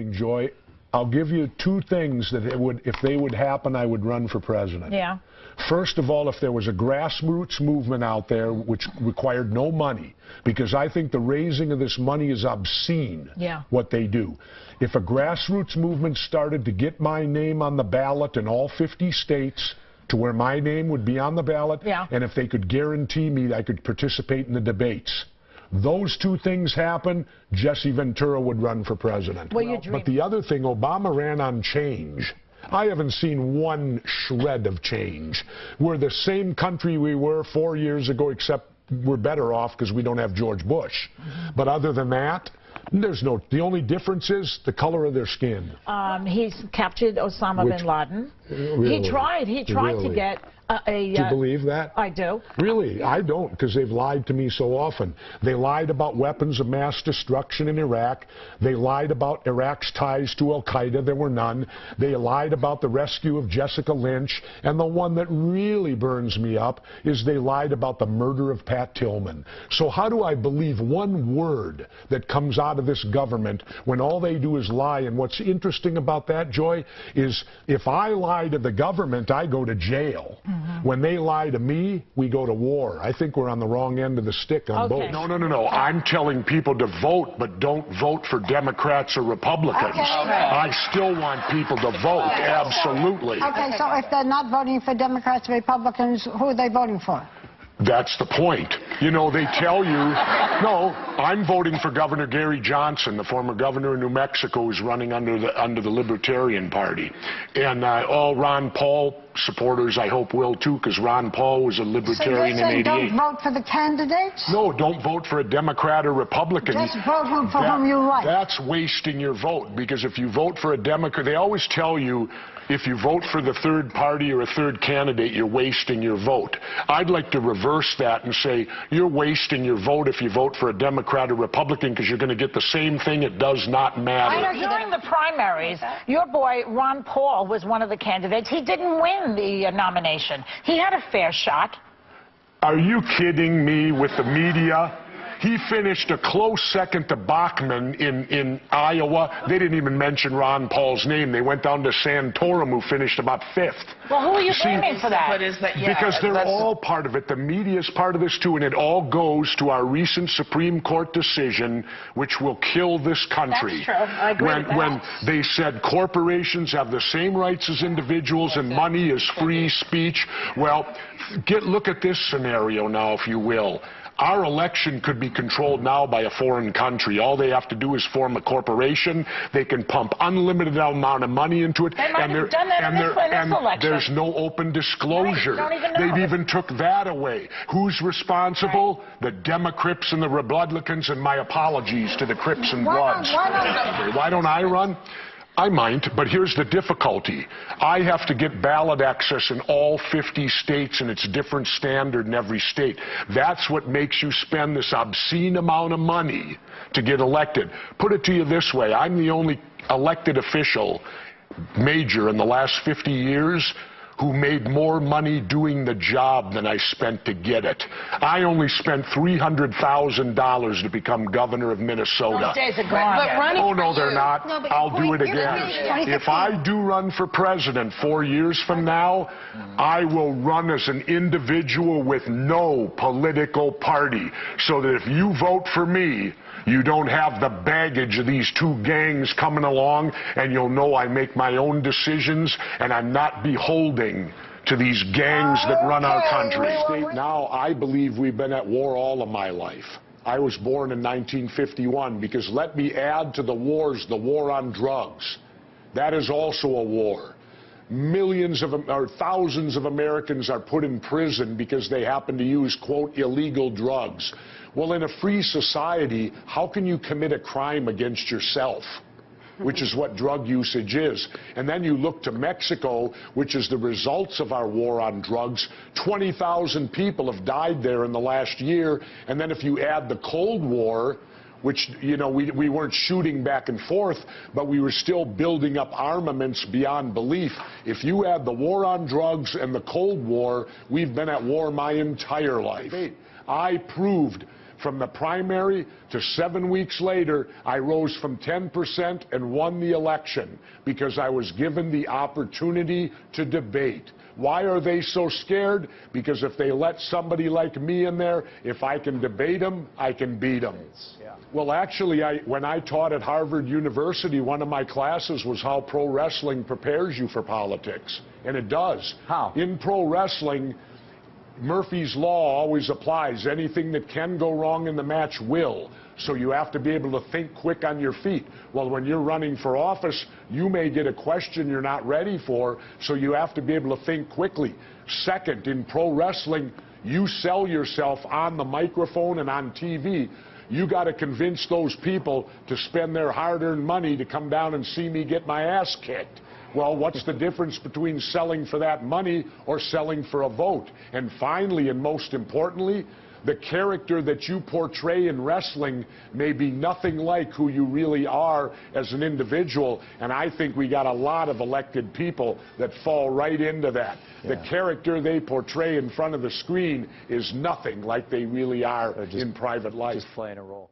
Joy, I'll give you two things that if they would happen, I would run for president. Yeah. First of all, if there was a grassroots movement out there which required no money, because I think the raising of this money is obscene, what they do. If a grassroots movement started to get my name on the ballot in all 50 states, to where my name would be on the ballot, and if they could guarantee me I could participate in the debates. Those two things happen, Jesse Ventura would run for president. But the other thing, Obama ran on change. I haven't seen one shred of change. We're the same country we were 4 years ago, except we're better off because we don't have George Bush. But other than that, the only difference is the color of their skin. He's captured Osama bin Laden. Really? He tried to get Do you believe that? I do. Really? I don't, because they've lied to me so often. They lied about weapons of mass destruction in Iraq. They lied about Iraq's ties to Al-Qaeda. There were none. They lied about the rescue of Jessica Lynch. And the one that really burns me up is they lied about the murder of Pat Tillman. So how do I believe one word that comes out of this government when all they do is lie? And what's interesting about that, Joy, is if I lie to the government, I go to jail. When they lie to me, we go to war. I think we're on the wrong end of the stick on both. No. I'm telling people to vote, but don't vote for Democrats or Republicans. I still want people to vote, absolutely. Okay, so if they're not voting for Democrats or Republicans, who are they voting for? That's the point. You know, they tell you, no, I'm voting for Governor Gary Johnson, the former governor of New Mexico, who's running under the Libertarian Party. And all Ron Paul supporters, I hope, will too, because Ron Paul was a Libertarian in '88. So don't vote for the candidates? No, don't vote for a Democrat or Republican. Just vote for whom you like. That's wasting your vote, because if you vote for a Democrat, they always tell you, if you vote for the third party or a third candidate, you're wasting your vote. I'd like to reverse that and say you're wasting your vote if you vote for a Democrat or Republican, because you're going to get the same thing. It does not matter. I know during the primaries, your boy Ron Paul was one of the candidates. He didn't win the nomination. He had a fair shot. Are you kidding me with the media? He finished a close second to Bachmann in Iowa. They didn't even mention Ron Paul's name. They went down to Santorum, who finished about 5th. Well, who are you blaming for that? Because they're all part of it. The media is part of this, too, and it all goes to our recent Supreme Court decision, which will kill this country. That's true. I agree with that. When they said corporations have the same rights as individuals and money is free speech. Well, look at this scenario now, if you will. Our election could be controlled now by a foreign country. All they have to do is form a corporation. They can pump unlimited amount of money into it. They might have done that in this election. There's no open disclosure. Right, don't even know. They've even took that away. Who's responsible? Right. The Democrats and the Republicans, and my apologies to the Crips and Bloods. Why don't I run? I might, but here's the difficulty. I have to get ballot access in all 50 states, and it's a different standard in every state. That's what makes you spend this obscene amount of money to get elected. Put it to you this way. I'm the only elected official, major, in the last 50 years who made more money doing the job than I spent to get it. I only spent $300,000 to become governor of Minnesota. Those days are gone. Oh, no, they're not. I'll do it again. If I do run for president 4 years from now, I will run as an individual with no political party, so that if you vote for me, you don't have the baggage of these two gangs coming along, and you'll know I make my own decisions, and I'm not beholden to these gangs that run our country. Now, I believe we've been at war all of my life. I was born in 1951, because let me add to the wars, the war on drugs. That is also a war. Millions or thousands of Americans are put in prison because they happen to use, quote, illegal drugs. Well, in a free society, how can you commit a crime against yourself? Which is what drug usage is. And then you look to Mexico, which is the results of our war on drugs. 20,000 people have died there in the last year. And then if you add the Cold War, which, you know, we weren't shooting back and forth, but we were still building up armaments beyond belief. If you add the war on drugs and the Cold War, we've been at war my entire life. I proved From the primary to 7 weeks later, I rose from 10% and won the election because I was given the opportunity to debate. Why are they so scared? Because if they let somebody like me in there, if I can debate them, I can beat them. Yeah. Well, actually, when I taught at Harvard University, one of my classes was how pro wrestling prepares you for politics. And it does. How? In pro wrestling, Murphy's Law always applies. Anything that can go wrong in the match will. So you have to be able to think quick on your feet. Well, when you're running for office, you may get a question you're not ready for, so you have to be able to think quickly. Second, in pro wrestling, you sell yourself on the microphone and on TV. You got to convince those people to spend their hard-earned money to come down and see me get my ass kicked. Well, what's the difference between selling for that money or selling for a vote? And finally, and most importantly, the character that you portray in wrestling may be nothing like who you really are as an individual, and I think we got a lot of elected people that fall right into that. Yeah. The character they portray in front of the screen is nothing like they really are in private life. Just playing a role.